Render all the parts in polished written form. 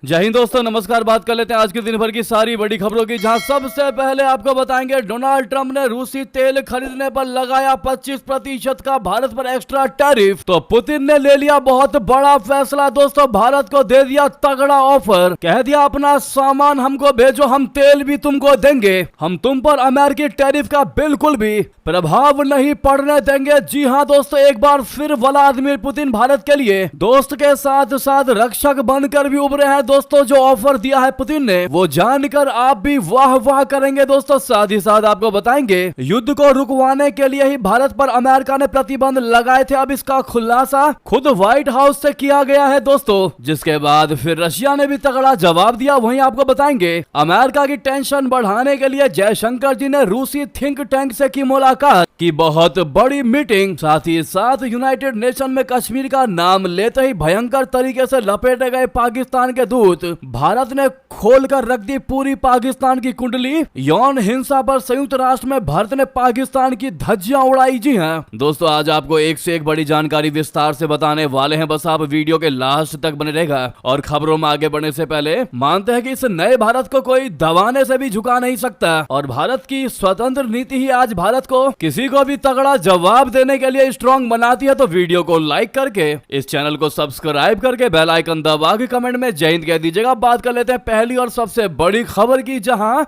जय हिंद दोस्तों, नमस्कार। बात कर लेते हैं आज के दिन भर की सारी बड़ी खबरों की, जहां सबसे पहले आपको बताएंगे डोनाल्ड ट्रंप ने रूसी तेल खरीदने पर लगाया 25% का भारत पर एक्स्ट्रा टैरिफ। तो पुतिन ने ले लिया बहुत बड़ा फैसला दोस्तों, भारत को दे दिया तगड़ा ऑफर। कह दिया अपना सामान हमको भेजो, हम तेल भी तुमको देंगे, हम तुम पर अमेरिकी टैरिफ का बिल्कुल भी प्रभाव नहीं पड़ने देंगे। जी हाँ दोस्तों, एक बार फिर व्लादिमीर पुतिन भारत के लिए दोस्त के साथ साथ रक्षक बनकर भी उभरे हैं दोस्तों। जो ऑफर दिया है पुतिन ने वो जानकर आप भी वाह वाह करेंगे दोस्तों। साथ ही साथ आपको बताएंगे युद्ध को रुकवाने के लिए ही भारत पर अमेरिका ने प्रतिबंध लगाए थे। अब इसका खुलासा खुद व्हाइट हाउस से किया गया है दोस्तों, जिसके बाद फिर रशिया ने भी तगड़ा जवाब दिया। वहीं आपको बताएंगे अमेरिका की टेंशन बढ़ाने के लिए जयशंकर जी ने रूसी थिंक टैंक से की मुलाकात की बहुत बड़ी मीटिंग। साथ ही साथ यूनाइटेड नेशन में कश्मीर का नाम लेते ही भयंकर तरीके से लपेटे गए पाकिस्तान के दूत। भारत ने खोलकर रख दी पूरी पाकिस्तान की कुंडली। यौन हिंसा पर संयुक्त राष्ट्र में भारत ने पाकिस्तान की धज्जियां उड़ाई। जी हां दोस्तों, आज आपको एक से एक बड़ी जानकारी विस्तार से बताने वाले हैं, बस आप वीडियो के लास्ट तक बने रहेगा। और खबरों में आगे बढ़ने से पहले मानते हैं कि इस नए भारत को कोई दबाने से भी झुका नहीं सकता, और भारत की स्वतंत्र नीति ही आज भारत को किसी को भी तगड़ा जवाब देने के लिए स्ट्रॉन्ग बनाती है। तो वीडियो को लाइक करके इस चैनल को सब्सक्राइब करके बेल आइकन दबा के कमेंट में जय हिंद कह दीजिएगा। बात कर लेते हैं पहली और सबसे बड़ी खबर की, जहां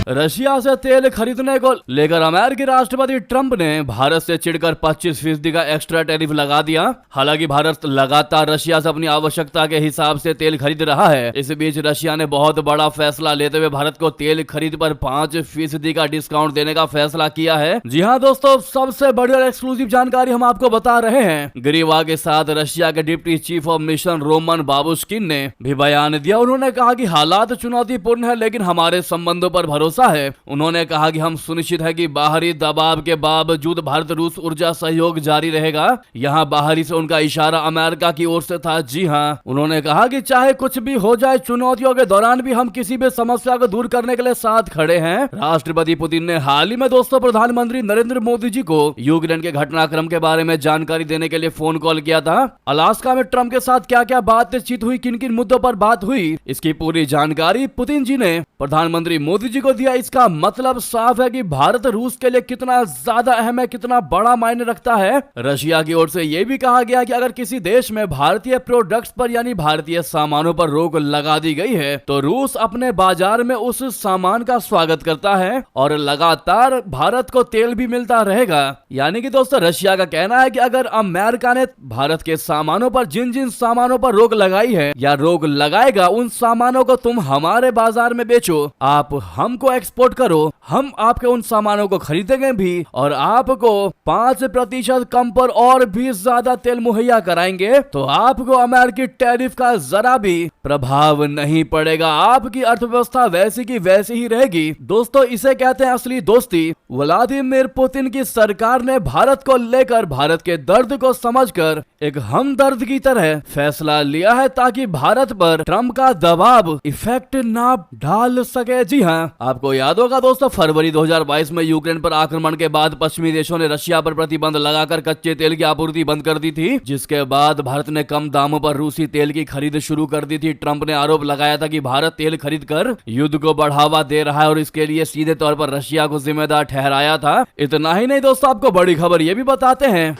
रशिया से तेल खरीदने को लेकर अमेरिकी राष्ट्रपति ट्रंप ने भारत से चिढ़कर 25% का एक्स्ट्रा टैरिफ लगा दिया। हालांकि भारत लगातार रशिया से अपनी आवश्यकता के हिसाब से तेल खरीद रहा है। इस बीच रशिया ने बहुत बड़ा फैसला लेते हुए भारत को तेल खरीद पर 5% का डिस्काउंट देने का फैसला किया है। जी हाँ दोस्तों, सबसे बड़ी और एक्सक्लूसिव जानकारी हम आपको बता रहे हैं। गिरिवा के साथ रशिया के deputy chief of mission Roman Babushkin ने भी बयान दिया। उन्होंने कहा कि हालात चुनौतीपूर्ण है, लेकिन हमारे संबंधों पर भरोसा है। उन्होंने कहा कि हम सुनिश्चित है कि बाहरी दबाव के बावजूद भारत रूस ऊर्जा सहयोग जारी रहेगा। यहाँ बाहरी से उनका इशारा अमेरिका की ओर से था। जी हाँ, उन्होंने कहा कि चाहे कुछ भी हो जाए, चुनौतियों के दौरान भी हम किसी भी समस्या को दूर करने के लिए साथ खड़े हैं। राष्ट्रपति पुतिन ने हाल ही में दोस्तों प्रधानमंत्री नरेंद्र मोदी जी को यूक्रेन के घटनाक्रम के बारे में जानकारी देने के लिए फोन कॉल किया था। अलास्का में ट्रंप के साथ क्या क्या बातचीत हुई, किन किन मुद्दों पर बात हुई, इसकी पूरी जानकारी पुतिन जी ने प्रधानमंत्री मोदी जी को दिया। इसका मतलब साफ है कि भारत रूस के लिए कितना ज्यादा अहम है, कितना बड़ा मायने रखता है। रशिया की ओर से यह भी कहा गया कि अगर किसी देश में भारतीय प्रोडक्ट्स पर यानी भारतीय सामानों पर रोक लगा दी गई है तो रूस अपने बाजार में उस सामान का स्वागत करता है और लगातार भारत को तेल भी मिलता रहेगा। यानी कि दोस्तों रशिया का कहना है कि अगर अमेरिका ने भारत के सामानों पर जिन जिन सामानों पर रोक लगाई है या रोक लगाएगा, उन सामानों को तुम हमारे बाजार में बेचो, आप हमको एक्सपोर्ट करो, हम आपके उन सामानों को खरीदेंगे भी और आपको 5% कम पर और भी ज्यादा तेल मुहैया कराएंगे। तो आपको अमेरिकी टैरिफ का जरा भी प्रभाव नहीं पड़ेगा, आपकी अर्थव्यवस्था वैसी की वैसी ही रहेगी। दोस्तों इसे कहते हैं असली दोस्ती। व्लादिमीर पुतिन की सरकार ने भारत को लेकर भारत के दर्द को समझकर एक हमदर्द की तरह फैसला लिया है, ताकि भारत पर ट्रंप का दबाव इफेक्ट ना डाल सके। जी हाँ, आपको याद होगा दोस्तों, फरवरी 2022 में यूक्रेन पर आक्रमण के बाद पश्चिमी देशों ने रशिया पर प्रतिबंध लगाकर कच्चे तेल की आपूर्ति बंद कर दी थी, जिसके बाद भारत ने कम दामों पर रूसी तेल की खरीद शुरू कर दी थी। ट्रंप ने आरोप लगाया था कि भारत तेल खरीद कर युद्ध को बढ़ावा दे रहा है और इसके लिए सीधे तौर पर रशिया को जिम्मेदार ठहराया था। इतना ही नहीं दोस्तों, आपको बड़ी खबर ये भी बताते हैं।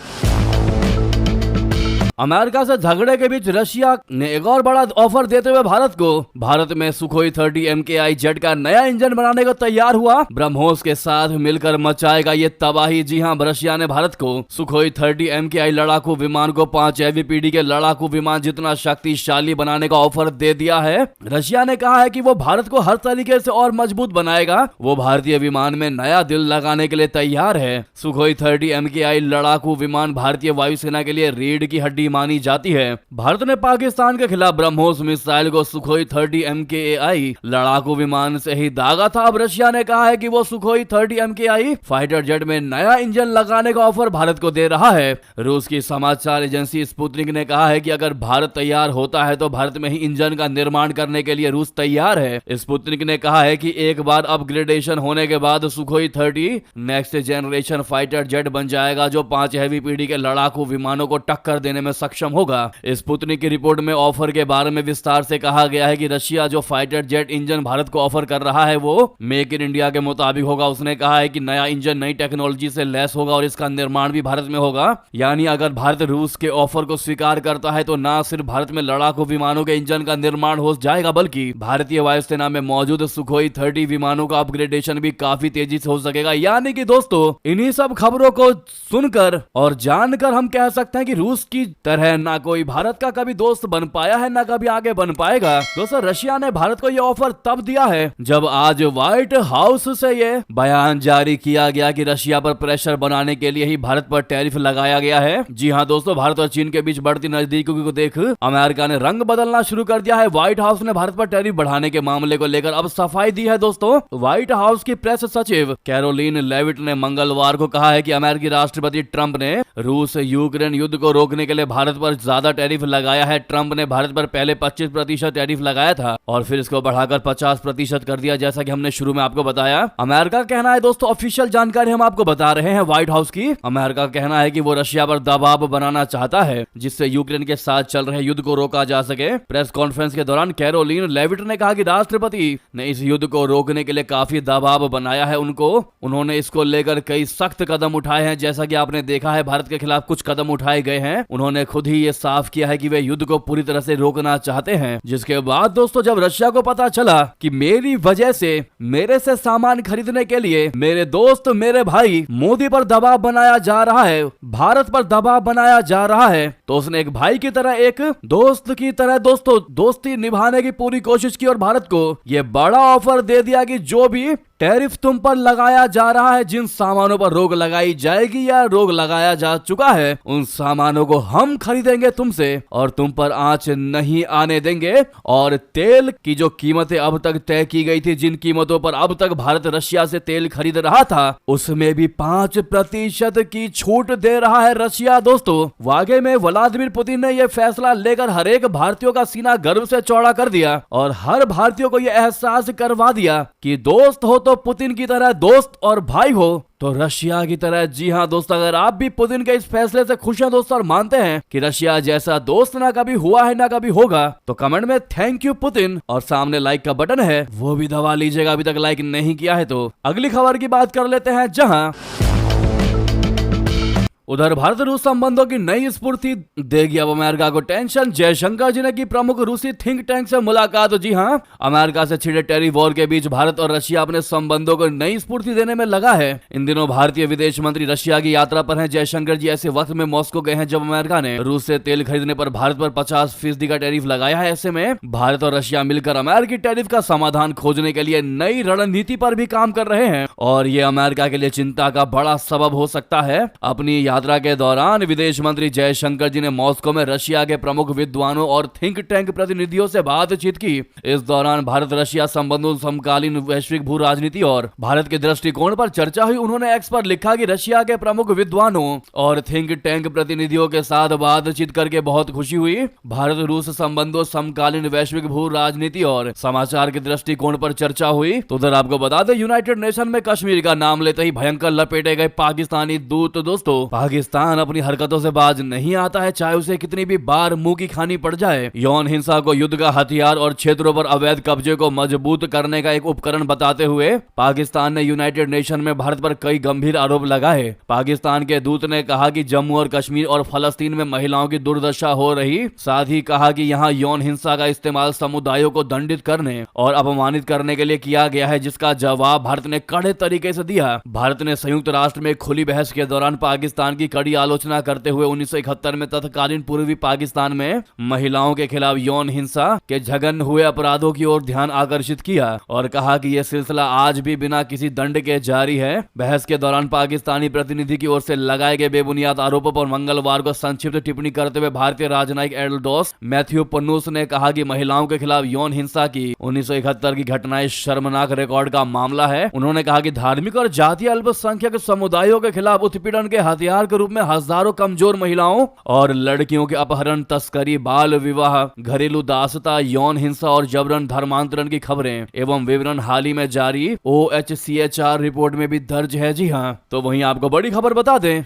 अमेरिका से झगड़े के बीच रशिया ने एक और बड़ा ऑफर देते हुए भारत में सुखोई 30 MKI जेट का नया इंजन बनाने को तैयार हुआ। ब्रह्मोस के साथ मिलकर मचाएगा ये तबाही। जी हां, रशिया ने भारत को सुखोई 30 MKI लड़ाकू विमान को 5 हेवी पीढ़ी के लड़ाकू विमान जितना शक्तिशाली बनाने का ऑफर दे दिया है। रशिया ने कहा है कि वो भारत को हर तरीके से और मजबूत बनाएगा। वो भारतीय विमान में नया दिल लगाने के लिए तैयार है। सुखोई 30 MKI लड़ाकू विमान भारतीय वायुसेना के लिए रीढ़ की हड्डी मानी जाती है। भारत ने पाकिस्तान के खिलाफ ब्रह्मोस मिसाइल को सुखोई 30 MKI लड़ाकू विमान से ही दागा था। अब रशिया ने कहा है कि वो सुखोई 30 MKI फाइटर जेट में नया इंजन लगाने का ऑफर भारत को दे रहा है। रूस की समाचार एजेंसी स्पुतनिक ने कहा है कि अगर भारत तैयार होता है तो भारत में ही इंजन का निर्माण करने के लिए रूस तैयार है। स्पुतनिक ने कहा है कि एक बार अपग्रेडेशन होने के बाद Sukhoi 30 next generation fighter jet बन जाएगा, जो 5 हेवी पीढ़ी के लड़ाकू विमानों को टक्कर देने में सक्षम होगा। स्पुतनिक की रिपोर्ट में ऑफर के बारे में विस्तार से कहा गया है कि रशिया जो फाइटर जेट इंजन भारत को ऑफर कर रहा है वो मेक इन इंडिया के मुताबिक होगा। उसने कहा है कि नया इंजन नई टेक्नोलॉजी से लैस होगा और इसका निर्माण भी भारत में होगा। यानी अगर भारत रूस के ऑफर को स्वीकार करता है तो ना सिर्फ भारत में लड़ाकू विमानों के इंजन का निर्माण हो जाएगा बल्कि भारतीय वायुसेना में मौजूद सुखोई 30 विमानों का अपग्रेडेशन भी काफी तेजी से हो सकेगा। यानी कि दोस्तों इन्हीं सब खबरों को सुनकर और जानकर हम कह सकते हैं कि रूस की तरह ना कोई भारत का कभी दोस्त बन पाया है ना कभी आगे बन पाएगा। दोस्तों रशिया ने भारत को यह ऑफर तब दिया है जब आज व्हाइट हाउस से यह बयान जारी किया गया कि रशिया पर प्रेशर बनाने के लिए ही भारत पर टैरिफ लगाया गया है। जी हां दोस्तों, भारत और चीन के बीच बढ़ती नजदीकी को देख अमेरिका ने रंग बदलना शुरू कर दिया है। व्हाइट हाउस ने भारत पर टैरिफ बढ़ाने के मामले को लेकर अब सफाई दी है। दोस्तों व्हाइट हाउस की प्रेस सचिव कैरोलिन लेविट ने मंगलवार को कहा है कि अमेरिकी राष्ट्रपति ट्रंप ने रूस यूक्रेन युद्ध को रोकने के लिए भारत पर ज्यादा टैरिफ लगाया है। ट्रंप ने भारत पर पहले 25% टैरिफ लगाया था और फिर इसको बढ़ाकर 50% कर दिया, जैसा कि हमने शुरू में आपको बताया। अमेरिका का कहना है दोस्तों, ऑफिशियल जानकारी हम आपको बता रहे हैं व्हाइट हाउस की। अमेरिका का कहना है कि वो रशिया पर दबाव बनाना चाहता है जिससे यूक्रेन के साथ चल रहे युद्ध को रोका जा सके। प्रेस कॉन्फ्रेंस के दौरान कैरोलिन लेविट ने कहा कि राष्ट्रपति ने इस युद्ध को रोकने के लिए काफी दबाव बनाया है। उन्होंने इसको लेकर कई सख्त कदम उठाए हैं। जैसा कि आपने देखा है भारत के खिलाफ कुछ कदम उठाए गए हैं। उन्होंने खुद ही ये साफ किया है कि वे युद्ध को पूरी तरह से रोकना चाहते हैं। जिसके बाद दोस्तों जब रशिया को पता चला कि मेरी वजह से मेरे से सामान खरीदने के लिए मेरे दोस्त मेरे भाई मोदी पर दबाव बनाया जा रहा है, भारत पर दबाव बनाया जा रहा है, तो उसने एक भाई की तरह एक दोस्त की तरह दोस्तों दोस्ती निभाने की पूरी कोशिश की और भारत को यह बड़ा ऑफर दे दिया कि जो भी टैरिफ तुम पर लगाया जा रहा है, जिन सामानों पर रोक लगाई जाएगी या रोक लगाया जा चुका है, उन सामानों को हम खरीदेंगे तुमसे और तुम पर आंच नहीं आने देंगे। और तेल की जो कीमतें अब तक तय की गई थी, जिन कीमतों पर अब तक भारत रशिया से तेल खरीद रहा था, उसमें भी 5% की छूट दे रहा है रशिया। दोस्तों वाकई में व्लादिमीर पुतिन ने यह फैसला लेकर हर एक भारतीयों का सीना गर्व से चौड़ा कर दिया और हर भारतीय को यह एहसास करवा दिया कि दोस्त हो तो पुतिन की तरह दोस्त और भाई हो तो रशिया की तरह। जी हां दोस्तों, अगर आप भी पुतिन के इस फैसले से खुश हैं दोस्तों और मानते हैं कि रशिया जैसा दोस्त ना कभी हुआ है ना कभी होगा, तो कमेंट में थैंक यू पुतिन और सामने लाइक का बटन है वो भी दबा लीजिएगा अभी तक लाइक नहीं किया है तो। अगली खबर की बात कर लेते हैं, जहां उधर भारत रूस संबंधों की नई स्फूर्ति देगी अब अमेरिका को टेंशन। जयशंकर जी ने की प्रमुख रूसी थिंक टैंक से मुलाकात। जी हां, अमेरिका से छिड़े टैरिफ वॉर के बीच भारत और रशिया अपने संबंधों को नई स्फूर्ति देने में लगा है। इन दिनों भारतीय विदेश मंत्री रशिया की यात्रा पर हैं। जयशंकर जी ऐसे वक्त में मॉस्को गए हैं जब अमेरिका ने रूस से तेल खरीदने पर भारत पर 50% का टैरिफ लगाया है। ऐसे में भारत और रशिया मिलकर अमेरिकी टैरिफ का समाधान खोजने के लिए नई रणनीति पर भी काम कर रहे हैं और ये अमेरिका के लिए चिंता का बड़ा सबब हो सकता है। अपनी यात्रा के दौरान विदेश मंत्री जयशंकर जी ने मॉस्को में रशिया के प्रमुख विद्वानों और थिंक टैंक प्रतिनिधियों से बातचीत की। इस दौरान भारत रशिया संबंधों, समकालीन वैश्विक भू राजनीति और भारत के दृष्टिकोण पर चर्चा हुई। उन्होंने एक्स पर लिखा कि रशिया के प्रमुख विद्वानों और थिंक टैंक प्रतिनिधियों के साथ बातचीत करके बहुत खुशी हुई। भारत रूस संबंधों, समकालीन वैश्विक भू राजनीति और समाचार के दृष्टिकोण पर चर्चा हुई। तो उधर आपको बता दें, यूनाइटेड नेशन में कश्मीर का नाम लेते ही भयंकर लपेटे गए पाकिस्तानी दूत। दोस्तों पाकिस्तान अपनी हरकतों से बाज नहीं आता है, चाहे उसे कितनी भी बार मुंह की खानी पड़ जाए। यौन हिंसा को युद्ध का हथियार और क्षेत्रों पर अवैध कब्जे को मजबूत करने का एक उपकरण बताते हुए पाकिस्तान ने यूनाइटेड नेशन में भारत पर कई गंभीर आरोप लगाए। पाकिस्तान के दूत ने कहा कि जम्मू और कश्मीर और फलस्तीन में महिलाओं की दुर्दशा हो रही, साथ ही कहा कि यहाँ यौन हिंसा का इस्तेमाल समुदायों को दंडित करने और अपमानित करने के लिए किया गया है, जिसका जवाब भारत ने कड़े तरीके से दिया। भारत ने संयुक्त राष्ट्र में खुली बहस के दौरान पाकिस्तान की कड़ी आलोचना करते हुए 1971 में तत्कालीन पूर्वी पाकिस्तान में महिलाओं के खिलाफ यौन हिंसा के जघन्य हुए अपराधों की ओर ध्यान आकर्षित किया और कहा कि यह सिलसिला आज भी बिना किसी दंड के जारी है। बहस के दौरान पाकिस्तानी प्रतिनिधि की ओर से लगाए गए बेबुनियाद आरोपों पर मंगलवार को संक्षिप्त टिप्पणी करते हुए भारतीय राजनयिक एडल्डोस मैथ्यू पन्नूस ने कहा कि महिलाओं के खिलाफ यौन हिंसा की 1971 की घटनाएं शर्मनाक रिकॉर्ड का मामला है। उन्होंने कहा कि धार्मिक और जातीय अल्पसंख्यक समुदायों के खिलाफ उत्पीड़न के हथियार के रूप में हजारों कमजोर महिलाओं और लड़कियों के अपहरण, तस्करी, बाल विवाह, घरेलू दासता, यौन हिंसा और जबरन धर्मांतरण की खबरें एवं विवरण हाल ही में जारी OHCHR रिपोर्ट में भी दर्ज है। जी हां, तो वहीं आपको बड़ी खबर बता दें,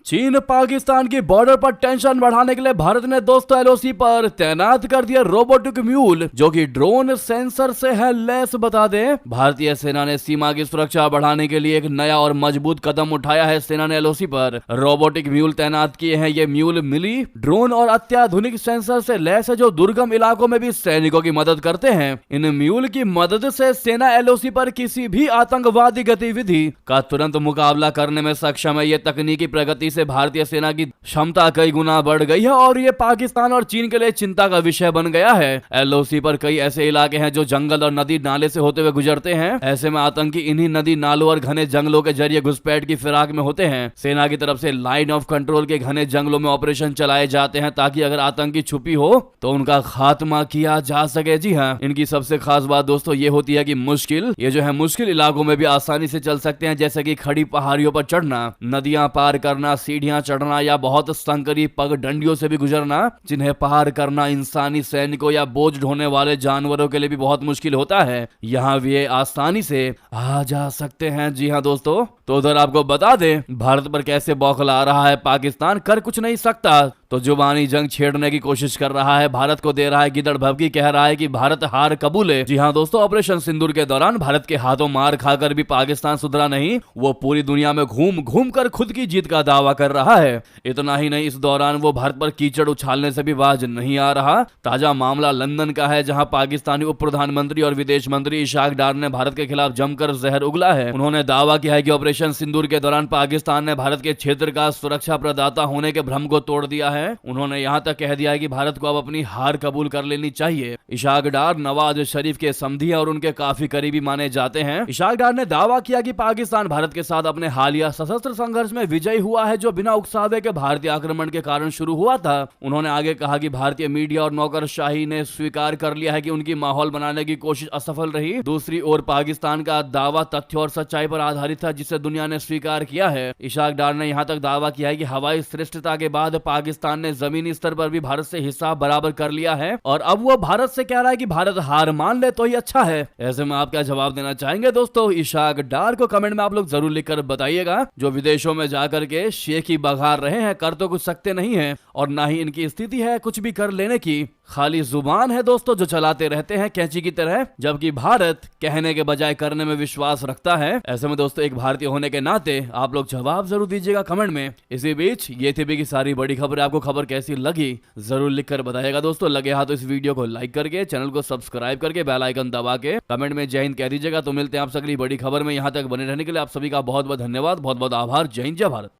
चीन पाकिस्तान की बॉर्डर पर टेंशन बढ़ाने के लिए भारत ने दोस्तों एलओसी पर तैनात कर दिया रोबोटिक म्यूल, जो कि ड्रोन सेंसर से है लैस। बता दें, भारतीय सेना ने सीमा की सुरक्षा बढ़ाने के लिए एक नया और मजबूत कदम उठाया है। सेना ने एलओसी पर रोबोटिक म्यूल तैनात किए हैं। ये म्यूल मिली ड्रोन और अत्याधुनिक सेंसर से लैस है, जो दुर्गम इलाकों में भी सैनिकों की मदद करते हैं। इन म्यूल की मदद से सेना एलओसी पर किसी भी आतंकवादी गतिविधि का तुरंत मुकाबला करने में सक्षम है। ये तकनीकी प्रगति से भारतीय सेना की क्षमता कई गुना बढ़ गई है और ये पाकिस्तान और चीन के लिए चिंता का विषय बन गया है। एलओसी पर कई ऐसे इलाके हैं जो जंगल और नदी नाले से होते हुए गुजरते हैं। ऐसे में आतंकी इन्हीं नदी नालों और घने जंगलों के जरिए घुसपैठ की फिराक में होते हैं। सेना की तरफ से लाइन ऑफ कंट्रोल के घने जंगलों में ऑपरेशन चलाए जाते हैं ताकि अगर आतंकी छुपी हो तो उनका खात्मा किया जा सके। जी हाँ, इनकी सबसे खास बात दोस्तों ये होती है कि मुश्किल इलाकों में भी आसानी से चल सकते हैं, जैसे कि खड़ी पहाड़ियों पर चढ़ना, नदियां पार करना, सीढ़ियां चढ़ना या बहुत संकरी पगडंडियों से भी गुजरना, जिन्हें पार करना इंसानी सैनिकों या बोझ ढोने वाले जानवरों के लिए भी बहुत मुश्किल होता है। यहाँ भी आसानी से आ जा सकते हैं। जी हाँ दोस्तों, तो उधर आपको बता दें भारत पर कैसे बौखला रहा है पाकिस्तान। कर कुछ नहीं सकता तो जुबानी जंग छेड़ने की कोशिश कर रहा है, भारत को दे रहा है गिदड़ भभकी, कह रहा है कि भारत हार कबूल है। जी हाँ दोस्तों, ऑपरेशन सिंदूर के दौरान भारत के हाथों मार खाकर भी पाकिस्तान सुधरा नहीं। वो पूरी दुनिया में घूम घूम कर खुद की जीत का दावा कर रहा है। इतना ही नहीं, इस दौरान वो भारत पर कीचड़ उछालने से भी बाज नहीं आ रहा। ताजा मामला लंदन का है, जहां पाकिस्तानी उप प्रधानमंत्री और विदेश मंत्री इशाक डार ने भारत के खिलाफ जमकर जहर उगला है। उन्होंने दावा किया है कि ऑपरेशन सिंदूर के दौरान पाकिस्तान ने भारत के क्षेत्र का सुरक्षा प्रदाता होने के भ्रम को तोड़ दिया है। उन्होंने यहां तक कह दिया है कि भारत को अब अपनी हार कबूल कर लेनी चाहिए। इशाक डार नवाज शरीफ के समधी और उनके काफी करीबी माने जाते हैं। इशाक डार ने दावा किया कि पाकिस्तान भारत के साथ अपने हालिया सशस्त्र संघर्ष में विजयी हुआ है, जो बिना उकसावे के भारतीय आक्रमण के कारण शुरू हुआ था। उन्होंने आगे कहा कि भारतीय मीडिया और नौकरशाही ने स्वीकार कर लिया है कि उनकी माहौल बनाने की कोशिश असफल रही। दूसरी ओर पाकिस्तान का दावा तथ्य और सच्चाई पर आधारित था, जिसे दुनिया ने स्वीकार किया है। इशाक डार ने यहां तक दावा किया है कि हवाई श्रेष्ठता के बाद पाकिस्तान ने जमीनी स्तर पर भी भारत से हिसाब बराबर कर लिया है और अब वो भारत से कह रहा है कि भारत हार मान ले तो ही अच्छा है। ऐसे में आप क्या जवाब देना चाहेंगे दोस्तों? इशाक डार को कमेंट में आप लोग जरूर लिखकर बताइएगा। जो विदेशों में जाकर के शेखी बघार रहे हैं, कर तो कुछ सकते नहीं है और ना ही इनकी स्थिति है कुछ भी कर लेने की। खाली जुबान है दोस्तों जो चलाते रहते हैं कैंची की तरह, जबकि भारत कहने के बजाय करने में विश्वास रखता है। ऐसे में दोस्तों एक भारतीय होने के नाते आप लोग जवाब जरूर दीजिएगा कमेंट में। इसी बीच ये थी भी की सारी बड़ी खबर। आपको खबर कैसी लगी जरूर लिखकर बताइएगा दोस्तों। लगे हाथ तो इस वीडियो को लाइक करके, चैनल को सब्सक्राइब करके, बेल आइकन दबा के कमेंट में जय हिंद कह दीजिएगा। तो मिलते हैं आप अगली बड़ी खबर में। यहाँ तक बने रहने के लिए आप सभी का बहुत बहुत धन्यवाद, बहुत बहुत आभार। जय हिंद, जय भारत।